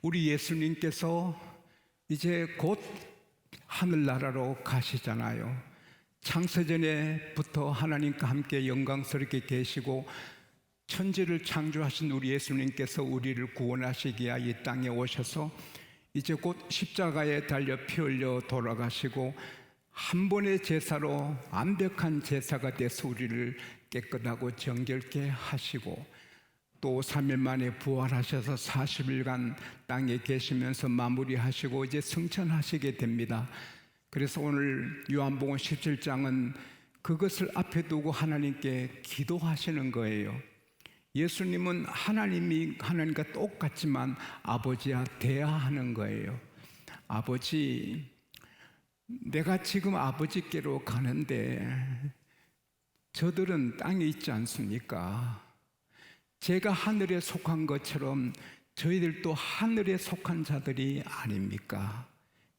우리 예수님께서 이제 곧 하늘나라로 가시잖아요. 창세전에부터 하나님과 함께 영광스럽게 계시고 천지를 창조하신 우리 예수님께서 우리를 구원하시기 위하여 이 땅에 오셔서 이제 곧 십자가에 달려 피 흘려 돌아가시고 한 번의 제사로 완벽한 제사가 돼서 우리를 깨끗하고 정결케 하시고 또 3일 만에 부활하셔서 40일간 땅에 계시면서 마무리하시고 이제 승천하시게 됩니다. 그래서 오늘 요한복음 17장은 그것을 앞에 두고 하나님께 기도하시는 거예요. 예수님은 하나님과 똑같지만 아버지와 대화하는 거예요. 아버지, 내가 지금 아버지께로 가는데 저들은 땅에 있지 않습니까? 제가 하늘에 속한 것처럼 저희들도 하늘에 속한 자들이 아닙니까?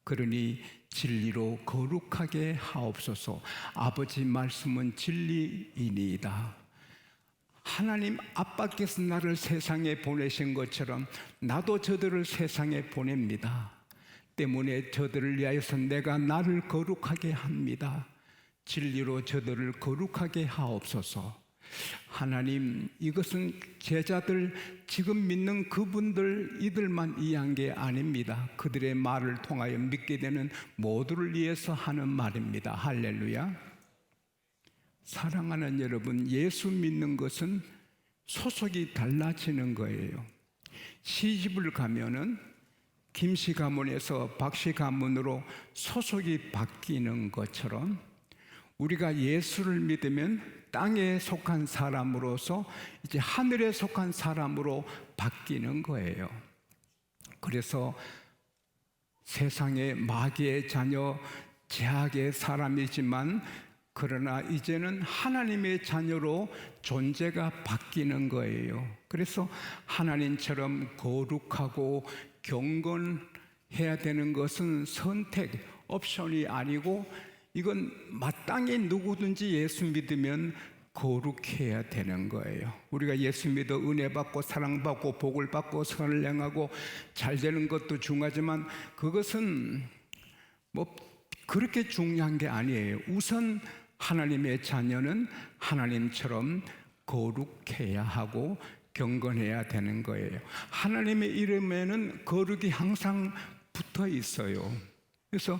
그러니 진리로 거룩하게 하옵소서. 아버지 말씀은 진리이니이다. 하나님 아빠께서 나를 세상에 보내신 것처럼 나도 저들을 세상에 보냅니다. 때문에 저들을 위하여서 내가 나를 거룩하게 합니다. 진리로 저들을 거룩하게 하옵소서. 하나님, 이것은 제자들, 지금 믿는 그분들 이들만 이해한 게 아닙니다. 그들의 말을 통하여 믿게 되는 모두를 위해서 하는 말입니다. 할렐루야. 사랑하는 여러분, 예수 믿는 것은 소속이 달라지는 거예요. 시집을 가면은 김씨 가문에서 박씨 가문으로 소속이 바뀌는 것처럼 우리가 예수를 믿으면 땅에 속한 사람으로서 이제 하늘에 속한 사람으로 바뀌는 거예요. 그래서 세상의 마귀의 자녀, 죄악의 사람이지만 그러나 이제는 하나님의 자녀로 존재가 바뀌는 거예요. 그래서 하나님처럼 거룩하고 경건해야 되는 것은 선택, 옵션이 아니고 이건 마땅히 누구든지 예수 믿으면 거룩해야 되는 거예요. 우리가 예수 믿어 은혜 받고 사랑받고 복을 받고 선을 행하고 잘 되는 것도 중요하지만 그것은 뭐 그렇게 중요한 게 아니에요. 우선 하나님의 자녀는 하나님처럼 거룩해야 하고 경건해야 되는 거예요. 하나님의 이름에는 거룩이 항상 붙어 있어요. 그래서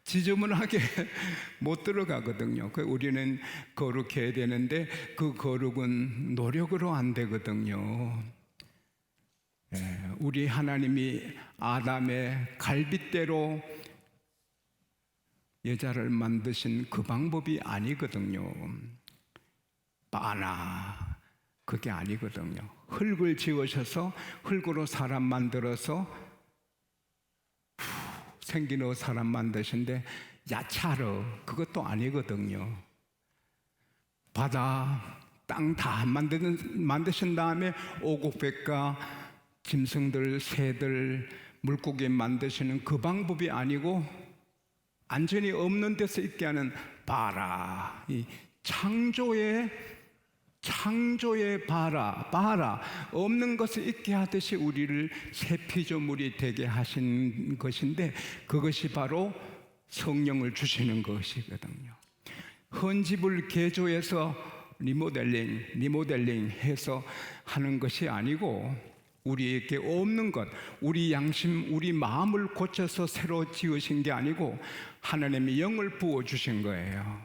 지저분하게 못 들어가거든요. 우리는 거룩해야 되는데 그 거룩은 노력으로 안 되거든요. 우리 하나님이 아담의 갈빗대로 여자를 만드신 그 방법이 아니거든요. 바나 그게 아니거든요. 흙을 지으셔서 흙으로 사람 만들어서 생긴 사람 만드신데 야차르 그것도 아니거든요. 바다, 땅 다 만드신 다음에 오곡백과 짐승들, 새들, 물고기 만드시는 그 방법이 아니고 안전이 없는 데서 있게 하는 바라, 이 창조의 바라 없는 것을 있게 하듯이 우리를 새 피조물이 되게 하신 것인데 그것이 바로 성령을 주시는 것이거든요. 헌집을 개조해서 리모델링 해서 하는 것이 아니고 우리에게 없는 것, 우리 양심, 우리 마음을 고쳐서 새로 지으신 게 아니고 하나님의 영을 부어주신 거예요.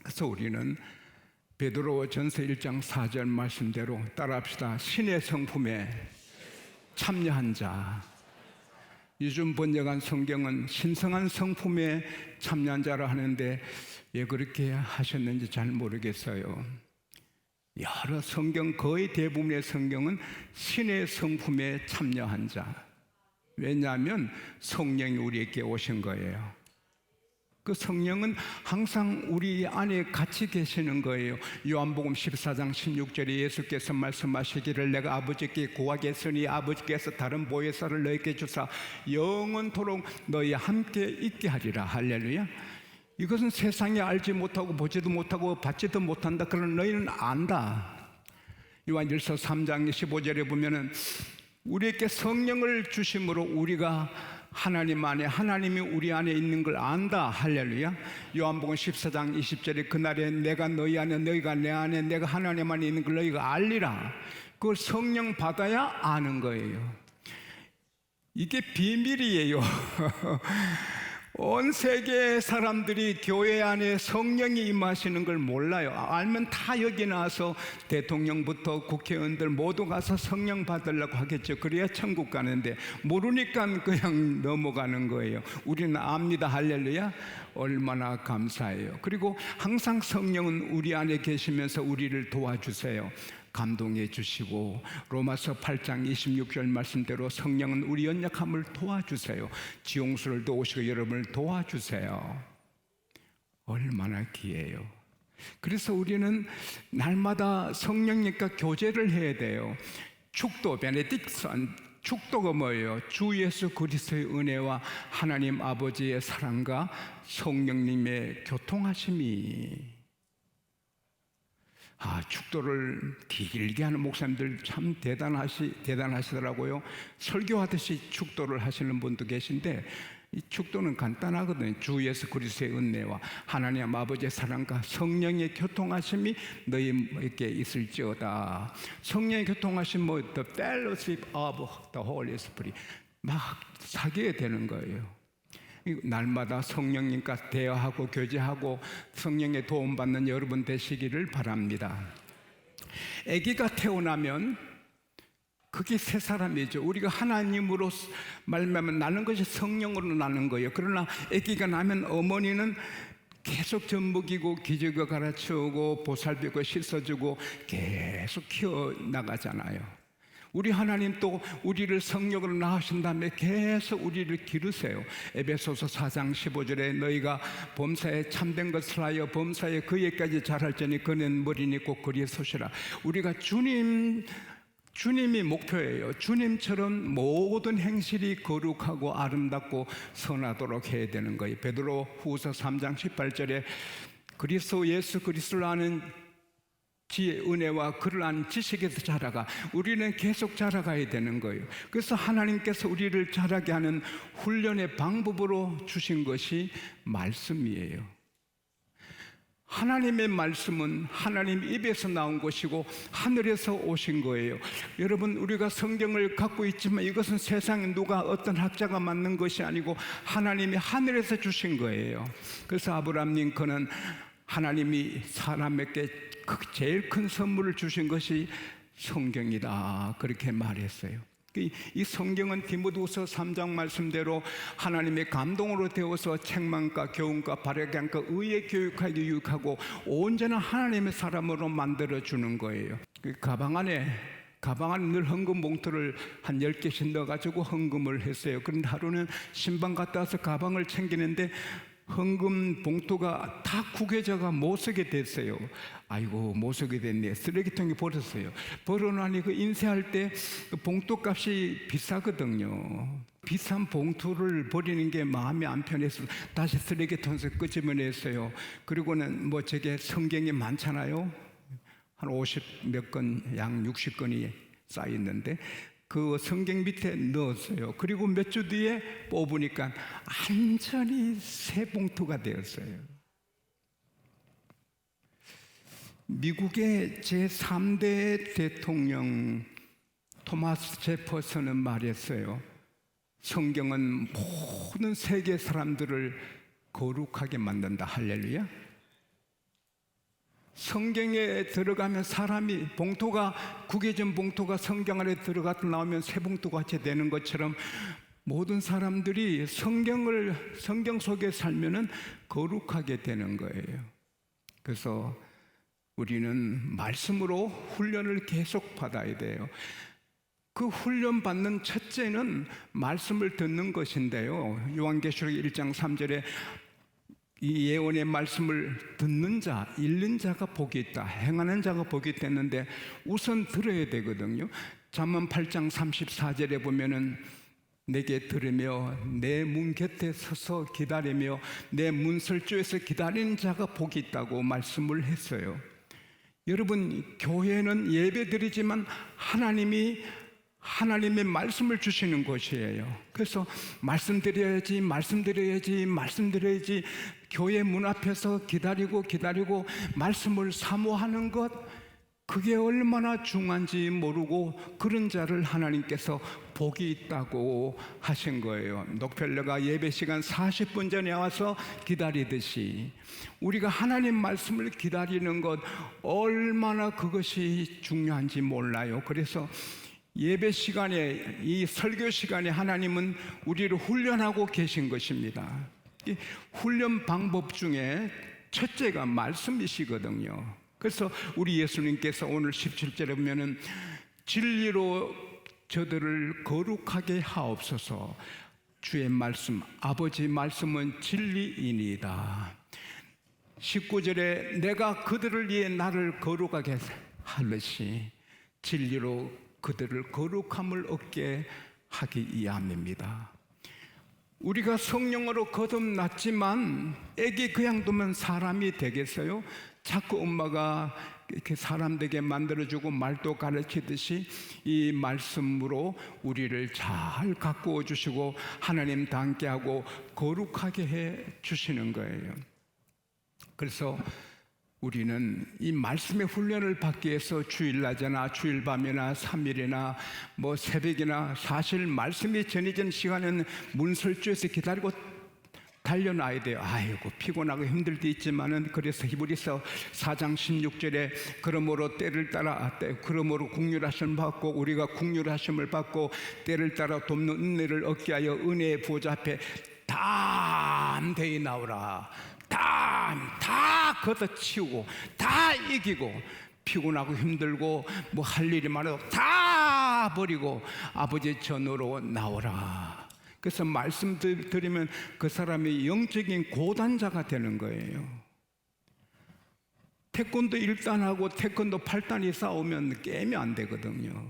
그래서 우리는 베드로전서 1장 4절 말씀대로 따라합시다. 신의 성품에 참여한 자. 요즘 번역한 성경은 신성한 성품에 참여한 자라 하는데 왜 그렇게 하셨는지 잘 모르겠어요. 여러 성경, 거의 대부분의 성경은 신의 성품에 참여한 자. 왜냐하면 성령이 우리에게 오신 거예요. 그 성령은 항상 우리 안에 같이 계시는 거예요. 요한복음 14장 16절에 예수께서 말씀하시기를 내가 아버지께 구하겠으니 아버지께서 다른 보혜사를 너희에게 주사 영원토록 너희 함께 있게 하리라. 할렐루야. 이것은 세상에 알지 못하고 보지도 못하고 받지도 못한다. 그러나 너희는 안다. 요한일서 3장 15절에 보면은 우리에게 성령을 주심으로 우리가 하나님 안에, 하나님이 우리 안에 있는 걸 안다. 할렐루야. 요한복음 14장 20절에 그날에 내가 너희 안에, 너희가 내 안에, 내가 하나님 안에 있는 걸 너희가 알리라. 그걸 성령 받아야 아는 거예요. 이게 비밀이에요. 온 세계 사람들이 교회 안에 성령이 임하시는 걸 몰라요. 알면 다 여기 나와서 대통령부터 국회의원들 모두 가서 성령 받으려고 하겠죠. 그래야 천국 가는데 모르니까 그냥 넘어가는 거예요. 우리는 압니다. 할렐루야. 얼마나 감사해요. 그리고 항상 성령은 우리 안에 계시면서 우리를 도와주세요. 감동해 주시고, 로마서 8장 26절 말씀대로 성령은 우리 연약함을 도와주세요. 지용수를 도우시고 여러분을 도와주세요. 얼마나 귀해요. 그래서 우리는 날마다 성령님과 교제를 해야 돼요. 축도, 베네딕션, 축도가 뭐예요? 주 예수 그리스도의 은혜와 하나님 아버지의 사랑과 성령님의 교통하심이. 축도를 길게 하는 목사님들 참 대단하시더라고요. 설교하듯이 축도를 하시는 분도 계신데, 이 축도는 간단하거든요. 주 예수 그리스도의 은혜와 하나님 아버지의 사랑과 성령의 교통하심이 너희에게 있을지어다. 성령의 교통하심, the fellowship of the Holy Spirit, 막 사귀게 되는 거예요. 날마다 성령님과 대화하고 교제하고 성령의 도움받는 여러분 되시기를 바랍니다. 아기가 태어나면 그게 새 사람이죠. 우리가 하나님으로 말미암아 나는 것이 성령으로 나는 거예요. 그러나 아기가 나면 어머니는 계속 젖먹이고 기저귀 갈아치우고 보살피고 씻어주고 계속 키워나가잖아요. 우리 하나님 또 우리를 성령으로 낳으신 다음에 계속 우리를 기르세요. 에베소서 4장 15절에 너희가 범사에 참된 것을 하여 범사에 그에까지 자랄지니 그는 머리니 꼭 그리에 서시라. 우리가 주님이 목표예요. 주님처럼 모든 행실이 거룩하고 아름답고 선하도록 해야 되는 거예요. 베드로 후서 3장 18절에 그리스도 예수 그리스도를 아는 지혜, 은혜와 그를 아는 지식에서 자라가. 우리는 계속 자라가야 되는 거예요. 그래서 하나님께서 우리를 자라게 하는 훈련의 방법으로 주신 것이 말씀이에요. 하나님의 말씀은 하나님 입에서 나온 것이고 하늘에서 오신 거예요. 여러분, 우리가 성경을 갖고 있지만 이것은 세상에 누가 어떤 학자가 만든 것이 아니고 하나님이 하늘에서 주신 거예요. 그래서 아브라함 링컨은 하나님이 사람에게 제일 큰 선물을 주신 것이 성경이다, 그렇게 말했어요. 이 성경은 디모데후서 3장 말씀대로 하나님의 감동으로 되어서 책망과 교훈과 바르게함과 의에 교육하게 유익하고 온전한 하나님의 사람으로 만들어주는 거예요. 가방 안에 늘 헌금 봉투를 한 10개씩 넣어가지고 헌금을 했어요. 그런데 하루는 신방 갔다 와서 가방을 챙기는데 헌금 봉투가 다 구겨져가 못 쓰게 됐어요. 아이고, 못 쓰게 됐네. 쓰레기통에 버렸어요. 버려놓으니 그 인쇄할 때 그 봉투 값이 비싸거든요. 비싼 봉투를 버리는 게 마음이 안 편해서 다시 쓰레기통에서 끄집어냈어요. 그리고는 저게 성경이 많잖아요. 한 50 몇 건, 양 60건이 쌓여있는데 그 성경 밑에 넣었어요. 그리고 몇 주 뒤에 뽑으니까 완전히 새 봉투가 되었어요. 미국의 제3대 대통령 토마스 제퍼슨은 말했어요. 성경은 모든 세계 사람들을 거룩하게 만든다. 할렐루야. 성경에 들어가면 사람이 구겨진 봉투가 성경 안에 들어갔다 나오면 새 봉투같이 되는 것처럼 모든 사람들이 성경 속에 살면은 거룩하게 되는 거예요. 그래서 우리는 말씀으로 훈련을 계속 받아야 돼요. 그 훈련 받는 첫째는 말씀을 듣는 것인데요. 요한계시록 1장 3절에 이 예언의 말씀을 듣는 자, 읽는 자가 복이 있다, 행하는 자가 복이 있다 했는데 우선 들어야 되거든요. 잠언 8장 34절에 보면은 내게 들으며 내 문 곁에 서서 기다리며 내 문설주에서 기다리는 자가 복이 있다고 말씀을 했어요. 여러분, 교회는 예배드리지만 하나님이 하나님의 말씀을 주시는 곳이에요. 그래서 말씀드려야지 교회 문 앞에서 기다리고 말씀을 사모하는 것, 그게 얼마나 중요한지 모르고 그런 자를 하나님께서 복이 있다고 하신 거예요. 녹펠러가 예배 시간 40분 전에 와서 기다리듯이 우리가 하나님 말씀을 기다리는 것, 얼마나 그것이 중요한지 몰라요. 그래서 예배 시간에, 이 설교 시간에 하나님은 우리를 훈련하고 계신 것입니다. 이 훈련 방법 중에 첫째가 말씀이시거든요. 그래서 우리 예수님께서 오늘 17절에 보면은 진리로 저들을 거룩하게 하옵소서. 주의 말씀, 아버지 말씀은 진리이니이다. 19절에 내가 그들을 위해 나를 거룩하게 하듯이 진리로 그들을 거룩함을 얻게 하기 위함입니다. 우리가 성령으로 거듭났지만 애기 그냥 두면 사람이 되겠어요? 자꾸 엄마가 이렇게 사람되게 만들어주고 말도 가르치듯이 이 말씀으로 우리를 잘 가꾸어 주시고 하나님 닮게 하고 거룩하게 해 주시는 거예요. 그래서 우리는 이 말씀의 훈련을 받기 위해서 주일낮이나 주일밤이나 3일이나 뭐 새벽이나, 사실 말씀이 전해진 시간은 문설주에서 기다리고 달려놔야 돼요. 아이고 피곤하고 힘들 때 있지만은, 그래서 히브리서 4장 16절에 그러므로 때를 따라 그러므로 국률하심을 받고 우리가 국률하심을 받고 때를 따라 돕는 은혜를 얻게 하여 은혜의 보좌 앞에 담대히 나오라. 다 걷어치우고 다 이기고 피곤하고 힘들고 뭐 할 일이 많아도 다 버리고 아버지의 전으로 나오라. 그래서 말씀 드리면 그 사람이 영적인 고단자가 되는 거예요. 태권도 1단하고 태권도 8단이 싸우면 게임이 안 되거든요.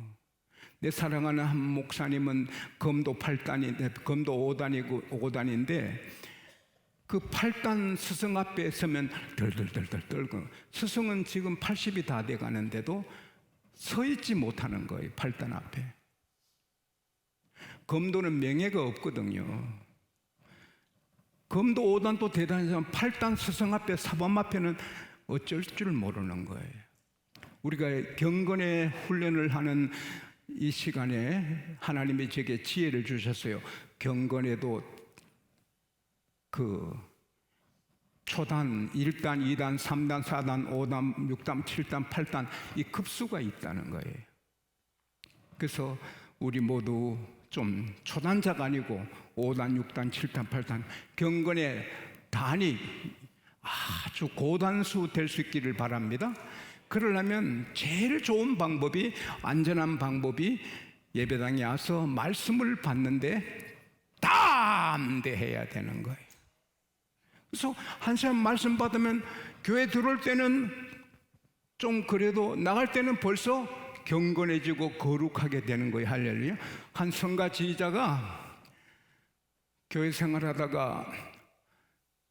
내 사랑하는 한 목사님은 검도 8단인데 검도 5단인데 그 8단 스승 앞에 서면 덜덜덜덜 떨고, 스승은 지금 80이 다 돼 가는데도 서 있지 못하는 거예요. 8단 앞에. 검도는 명예가 없거든요. 검도 5단도 대단하지만 8단 스승 앞에, 사범 앞에는 어쩔 줄 모르는 거예요. 우리가 경건의 훈련을 하는 이 시간에 하나님이 제게 지혜를 주셨어요. 경건에도 그 초단, 1단, 2단, 3단, 4단, 5단, 6단, 7단, 8단 이 급수가 있다는 거예요. 그래서 우리 모두 좀 초단자가 아니고 5단, 6단, 7단, 8단 경건의 단이 아주 고단수 될 수 있기를 바랍니다. 그러려면 제일 좋은 방법이, 안전한 방법이 예배당에 와서 말씀을 받는데 담대해야 되는 거예요. 그래서 한 시간 말씀 받으면 교회 들어올 때는 좀 그래도 나갈 때는 벌써 경건해지고 거룩하게 되는 거예요. 할렐루야. 한 성가 지휘자가 교회 생활하다가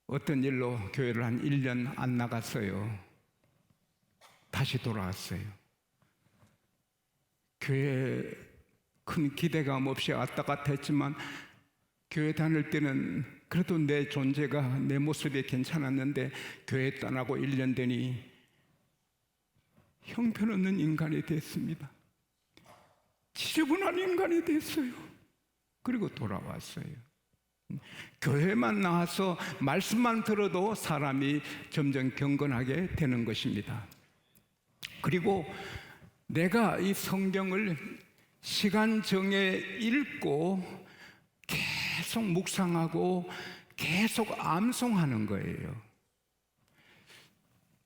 어떤 일로 교회를 한 1년 안 나갔어요. 다시 돌아왔어요. 교회에 큰 기대감 없이 왔다 갔다 했지만 교회 다닐 때는 그래도 내 존재가, 내 모습이 괜찮았는데 교회 떠나고 1년 되니 형편없는 인간이 됐습니다. 지저분한 인간이 됐어요. 그리고 돌아왔어요. 교회만 나와서 말씀만 들어도 사람이 점점 경건하게 되는 것입니다. 그리고 내가 이 성경을 시간 정해 읽고 계속 묵상하고 계속 암송하는 거예요.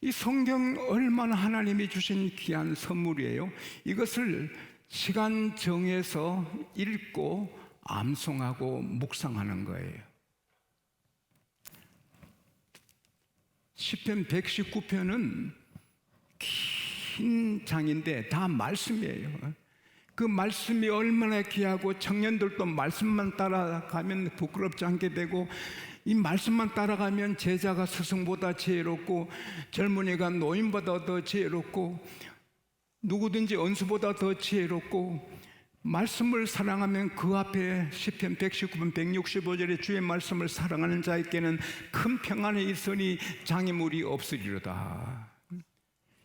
이 성경 얼마나 하나님이 주신 귀한 선물이에요. 이것을 시간 정해서 읽고 암송하고 묵상하는 거예요. 시편 119편은 긴 장인데 다 말씀이에요. 그 말씀이 얼마나 귀하고 청년들도 말씀만 따라가면 부끄럽지 않게 되고, 이 말씀만 따라가면 제자가 스승보다 지혜롭고 젊은이가 노인보다 더 지혜롭고 누구든지 언수보다 더 지혜롭고 말씀을 사랑하면 그 앞에 시편 119편 165절에 주의 말씀을 사랑하는 자에게는 큰 평안이 있으니 장애물이 없으리로다.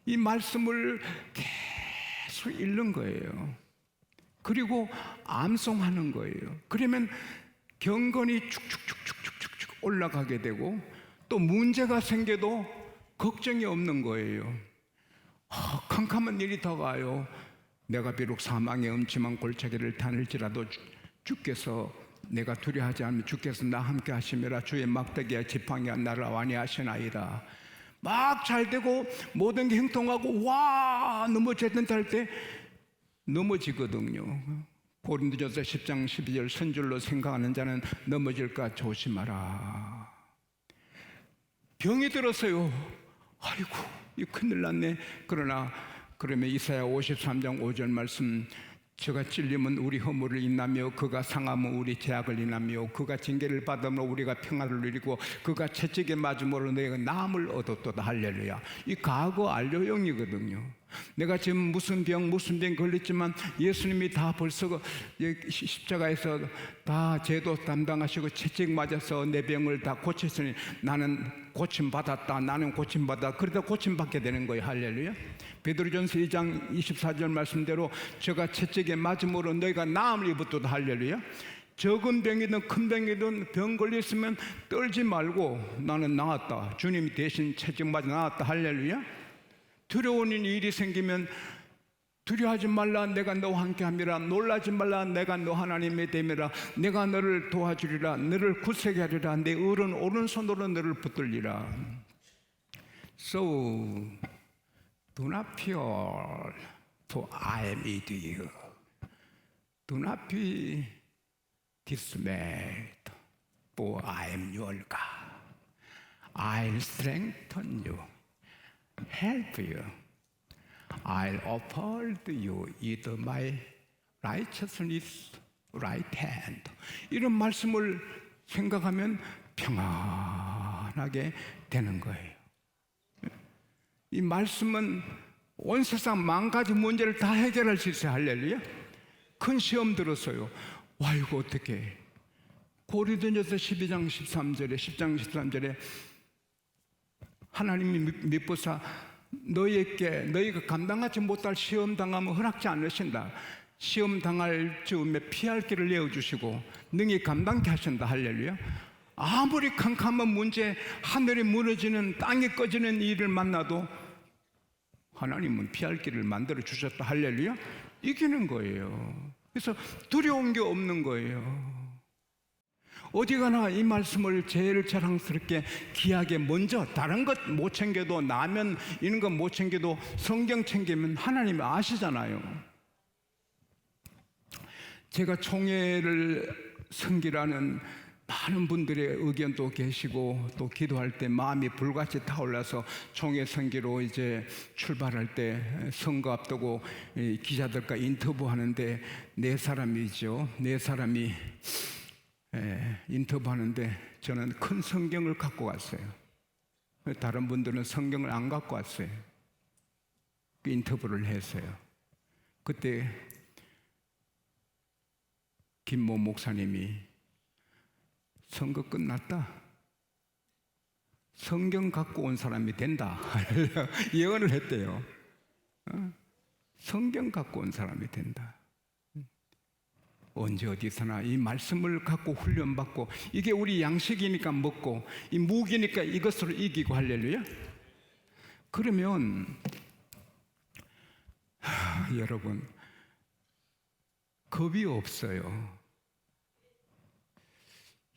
이 말씀을 계속 읽는 거예요. 그리고 암송하는 거예요. 그러면 경건이 축축축축축축 올라가게 되고 또 문제가 생겨도 걱정이 없는 거예요. 캄캄한 일이 다가와요. 내가 비록 사망의 음침한 골짜기를 다닐지라도 주께서 내가 두려워하지 않으면 주께서 나와 함께 하심이라. 주의 막대기와 지팡이가 나를 안위하시나이다. 막 잘되고 모든 게 형통하고 와 넘어졌는다 할 때 넘어지거든요. 고린도전서 10장 12절 선줄로 생각하는 자는 넘어질까 조심하라. 병이 들었어요. 아이고 이거 큰일 났네. 그러면 이사야 53장 5절 말씀, 저가 찔림은 우리 허물을 인하며 그가 상함은 우리 죄악을 인하며 그가 징계를 받으므로 우리가 평안을 누리고 그가 채찍에 맞음으로 너희가 나음을 얻었도다. 할렐루야. 이 과거 완료형이거든요. 내가 지금 무슨 병 걸렸지만 예수님이 다 벌써 십자가에서 다 제도 담당하시고 채찍 맞아서 내 병을 다 고쳤으니 나는 고침받았다. 나는 고침받았다. 그러다 고침받게 되는 거예요. 할렐루야. 베드로전서 2장 24절 말씀대로 저가 채찍에 맞음으로 너희가 나음을 입었도다. 할렐루야. 적은 병이든 큰 병이든 병 걸렸으면 떨지 말고 나는 나았다. 주님이 대신 채찍 맞아 나았다. 할렐루야. 두려운 일이 생기면 두려워하지 말라. 내가 너와 함께함이라. 놀라지 말라. 내가 너 하나님의 됨이라. 내가 너를 도와주리라. 너를 굳세게 하리라. 내 오른손으로 너를 붙들리라. So do not fear, for I am with you. Do not be dismayed, for I am your God. I'll strengthen you, help you. I'll uphold you with my righteousness right hand. 이런 말씀을 생각하면 평안하게 되는 거예요. 이 말씀은 온 세상 만 가지 문제를 다 해결할 수 있어요. 할렐루야. 큰 시험 들었어요. 와 이거 어떻게? 고린도전서 12장 13절에 하나님이 미쁘사 너희가 감당하지 못할 시험 당하면 허락지 않으신다. 시험 당할 즈음에 피할 길을 내어주시고 능히 감당케 하신다. 할렐루야. 아무리 캄캄한 문제, 하늘이 무너지는 땅이 꺼지는 일을 만나도 하나님은 피할 길을 만들어 주셨다. 할렐루야. 이기는 거예요. 그래서 두려운 게 없는 거예요. 어디 가나 이 말씀을 제일 자랑스럽게 귀하게 먼저 다른 것 못 챙겨도 라면 이런 것 못 챙겨도 성경 챙기면 하나님이 아시잖아요. 제가 총회를 섬기라는 많은 분들의 의견도 계시고 또 기도할 때 마음이 불같이 타올라서 총회 선교로 이제 출발할 때 선거 앞두고 기자들과 인터뷰하는데 네 사람이 인터뷰하는데 저는 큰 성경을 갖고 왔어요. 다른 분들은 성경을 안 갖고 왔어요. 그 인터뷰를 했어요. 그때 김모 목사님이 선거 끝났다. 성경 갖고 온 사람이 된다. 예언을 했대요. 성경 갖고 온 사람이 된다. 언제 어디서나 이 말씀을 갖고 훈련받고 이게 우리 양식이니까 먹고 이 무기니까 이것으로 이기고. 할렐루야. 그러면 여러분 겁이 없어요.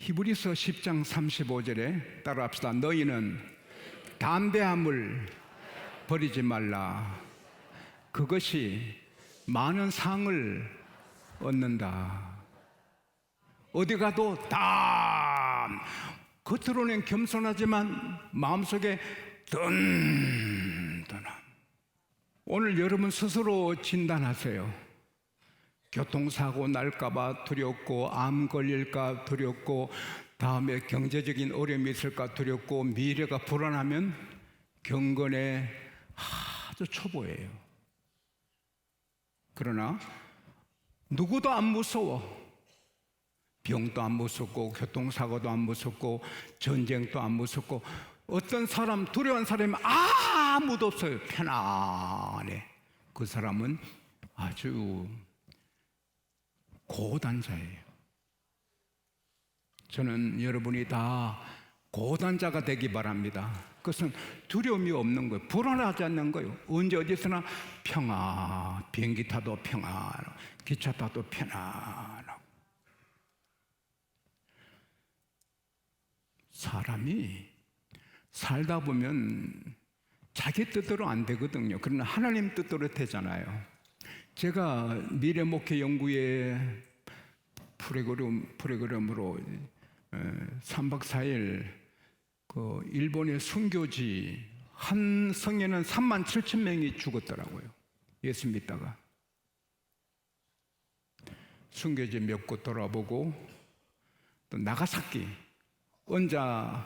히브리서 10장 35절에 따라합시다. 너희는 담대함을 버리지 말라. 그것이 많은 상을 얻는다. 어디 가도 겉으로는 겸손하지만 마음속에 든든함. 오늘 여러분 스스로 진단하세요. 교통사고 날까봐 두렵고 암 걸릴까 두렵고 다음에 경제적인 어려움이 있을까 두렵고 미래가 불안하면 경건에 아주 초보예요. 그러나 누구도 안 무서워. 병도 안 무섭고 교통사고도 안 무섭고 전쟁도 안 무섭고 어떤 사람, 두려운 사람이 아무도 없어요. 편안해. 그 사람은 아주 고단자예요. 저는 여러분이 다 고단자가 되기 바랍니다. 그것은 두려움이 없는 거예요. 불안하지 않는 거예요. 언제 어디서나 평안, 비행기 타도 평안, 기차 타도 편안하고. 사람이 살다 보면 자기 뜻대로 안 되거든요. 그러나 하나님 뜻대로 되잖아요. 제가 미래 목회 연구회 프로그램으로 3박 4일 그 일본의 순교지 한 성에는 37,000명이 죽었더라고요. 예수 믿다가. 순교지 몇 곳 돌아보고 또 나가사키 원자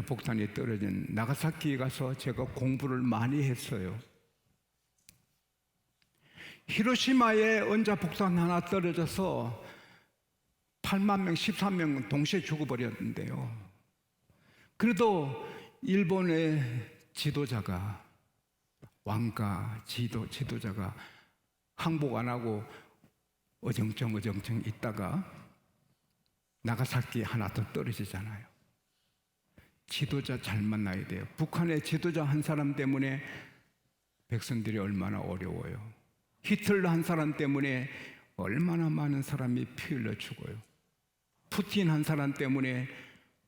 폭탄이 떨어진 나가사키에 가서 제가 공부를 많이 했어요. 히로시마에 원자 폭탄 하나 떨어져서 8만 명, 13명 동시에 죽어버렸는데요. 그래도 일본의 지도자가, 왕가 지도자가 항복 안 하고 어정쩡 있다가 나가사키 하나 더 떨어지잖아요. 지도자 잘 만나야 돼요. 북한의 지도자 한 사람 때문에 백성들이 얼마나 어려워요. 히틀러 한 사람 때문에 얼마나 많은 사람이 피 흘려 죽어요. 푸틴 한 사람 때문에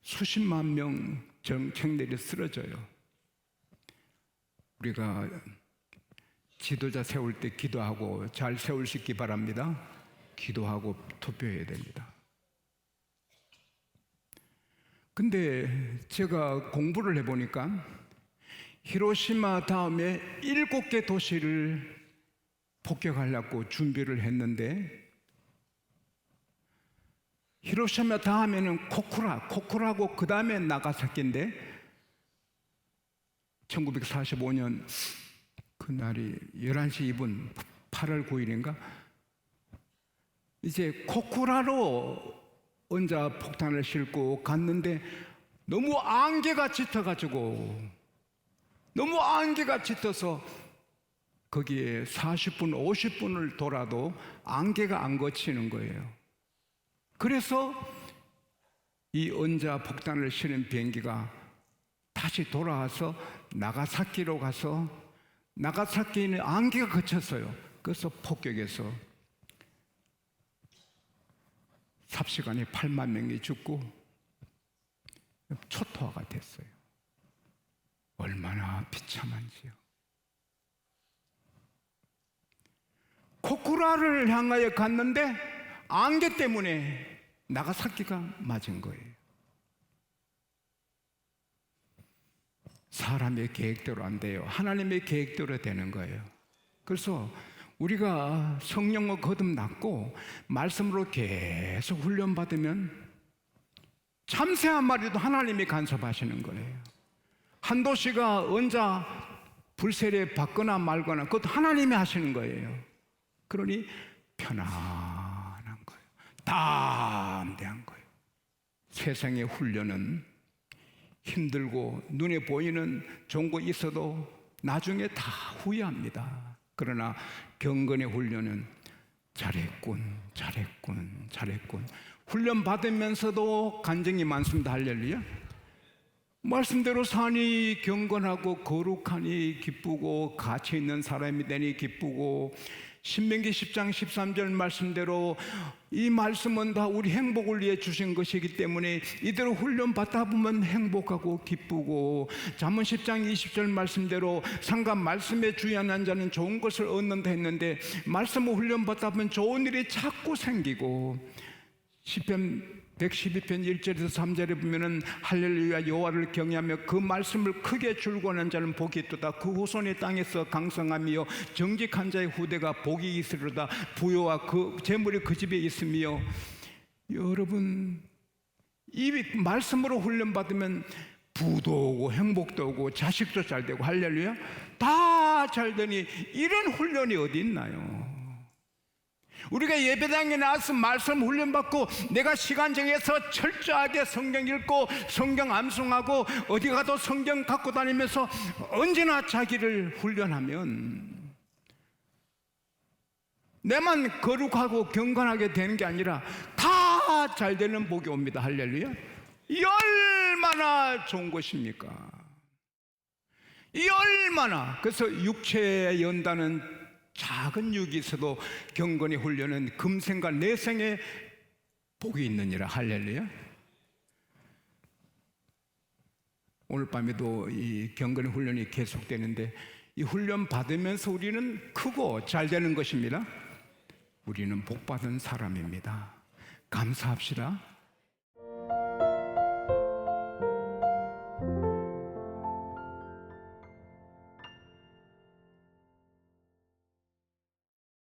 수십만 명 정책들이 쓰러져요. 우리가 지도자 세울 때 기도하고 잘 세울 수 있기 바랍니다. 기도하고 투표해야 됩니다. 근데 제가 공부를 해보니까 히로시마 다음에 7개 도시를 폭격하려고 준비를 했는데 히로시마 다음에는 코쿠라고 그 다음에 나가사키인데 1945년 그날이 11시 2분 8월 9일인가 이제 코쿠라로 원자 폭탄을 싣고 갔는데 너무 안개가 짙어가지고 너무 안개가 짙어서 거기에 40분, 50분을 돌아도 안개가 안 거치는 거예요. 그래서 이 원자 폭탄을 실은 비행기가 다시 돌아와서 나가사키로 가서 나가사키는 안개가 거쳤어요. 그래서 폭격해서 삽시간에 8만 명이 죽고 초토화가 됐어요. 얼마나 비참한지요. 코쿠라를 향하여 갔는데 안개 때문에 나가사키가 맞은 거예요. 사람의 계획대로 안 돼요. 하나님의 계획대로 되는 거예요. 그래서 우리가 성령을 거듭났고 말씀으로 계속 훈련받으면 참새 한 마리도 하나님이 간섭하시는 거예요. 한 도시가 원자 불세례 받거나 말거나 그것도 하나님이 하시는 거예요. 그러니 편안한 거예요. 담대한 거예요. 세상의 훈련은 힘들고 눈에 보이는 좋은 거 있어도 나중에 다 후회합니다. 그러나 경건의 훈련은 잘했군. 훈련 받으면서도 간증이 많습니다. 할렐루야. 말씀대로 사니 경건하고 거룩하니 기쁘고 가치 있는 사람이 되니 기쁘고 신명기 10장 13절 말씀대로 이 말씀은 다 우리 행복을 위해 주신 것이기 때문에 이대로 훈련 받다 보면 행복하고 기쁘고 잠언 10장 20절 말씀대로 상관 말씀에 주의하는 자는 좋은 것을 얻는다 했는데 말씀을 훈련 받다 보면 좋은 일이 자꾸 생기고 시편 112편 1절에서 3절에 보면은 할렐루야 여호와를 경외하며 그 말씀을 크게 줄고하는 자는 복이 있도다. 그 후손의 땅에서 강성하며 정직한 자의 후대가 복이 있으리로다. 부요와 그 재물이 그 집에 있으며 여러분 이 말씀으로 훈련받으면 부도 오고 행복도 오고 자식도 잘 되고 할렐루야 다 잘 되니 이런 훈련이 어디 있나요? 우리가 예배당에 나와서 말씀 훈련받고 내가 시간 정해서 철저하게 성경 읽고 성경 암송하고 어디 가도 성경 갖고 다니면서 언제나 자기를 훈련하면 내만 거룩하고 경건하게 되는 게 아니라 다 잘 되는 복이 옵니다. 할렐루야. 이 얼마나 좋은 것입니까? 이 얼마나. 그래서 육체에 연다는 작은 육이 있어도 경건의 훈련은 금생과 내생에 복이 있느니라. 할렐루야. 오늘 밤에도 이 경건의 훈련이 계속되는데 이 훈련 받으면서 우리는 크고 잘 되는 것입니다. 우리는 복받은 사람입니다. 감사합시다.